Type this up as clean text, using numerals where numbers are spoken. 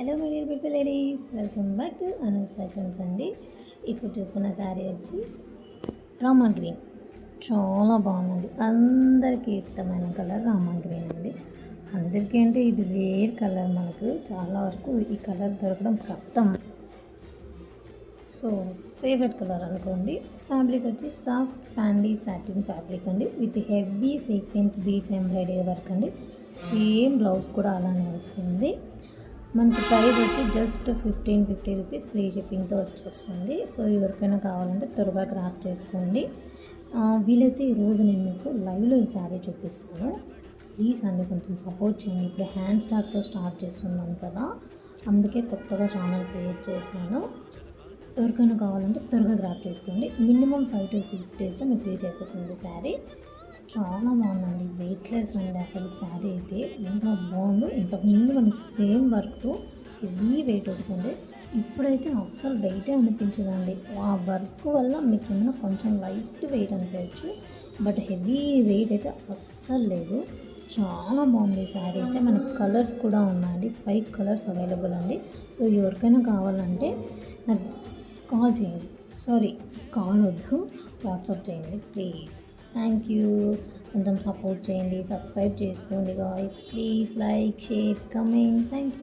Hello my dear beautiful ladies, welcome back to Anu's fashions అండి. ఇప్పుడు చూస్తున్న శారీ వచ్చి రామా గ్రీన్. చాలా బాగుందండి. అందరికీ ఇష్టమైన కలర్ రామా గ్రీన్ అండి. అందరికీ అంటే ఇది రేర్ కలర్, మనకు చాలా వరకు ఈ కలర్ దొరకడం కష్టం. సో ఫేవరెట్ కలర్ అనుకోండి. ఫ్యాబ్రిక్ వచ్చి సాఫ్ట్ ఫ్యాన్లీ సాటిన్ ఫ్యాబ్రిక్ అండి, with heavy sequence beads embroidery work అండి. సేమ్ బ్లౌజ్ కూడా అలానే వస్తుంది. మనకి ప్రైస్ వచ్చి జస్ట్ 1550 రూపీస్ ఫ్రీ షిప్పింగ్తో వచ్చేస్తుంది. సో ఎవరికైనా కావాలంటే త్వరగా గ్రాప్ చేసుకోండి. వీలైతే ఈరోజు నేను మీకు లైవ్లో ఈ శారీ చూపిస్తాను. ప్లీజ్ అండి కొంచెం సపోర్ట్ చేయండి. ఇప్పుడు హ్యాండ్ స్టాక్తో స్టార్ట్ చేస్తున్నాను కదా, అందుకే కొత్తగా ఛానల్ క్రియేట్ చేశాను. ఎవరికైనా కావాలంటే త్వరగా గ్రాప్ చేసుకోండి. మినిమం 5 to 6 డేస్లో మీకు రీచ్ అయిపోతుంది శారీ. చాలా బాగుందండి, వెయిట్లెస్ అండి. అసలు శారీ అయితే ఎంత బాగుందో. ఇంతకుముందు మనకి సేమ్ వర్క్తో హెవీ వెయిట్ వస్తుంది, ఇప్పుడైతే అస్సలు వెయిటే అనిపించదండి. ఆ వర్క్ వల్ల మీకు ఏమైనా కొంచెం లైట్ వెయిట్ అనిపించచ్చు, బట్ హెవీ వెయిట్ అయితే అస్సలు లేదు. చాలా బాగుంది శారీ అయితే. మనకి కలర్స్ కూడా ఉన్నాయండి, 5 కలర్స్ అవైలబుల్ అండి. సో ఎవరికైనా కావాలంటే నాకు కాల్ చేయండి. కాల్ వద్దు, వాట్సాప్ చేయండి ప్లీజ్. Thank you. కొంచెం సపోర్ట్ చేయండి, సబ్స్క్రైబ్ చేసుకోండి guys. Please like, share, comment. Thank you.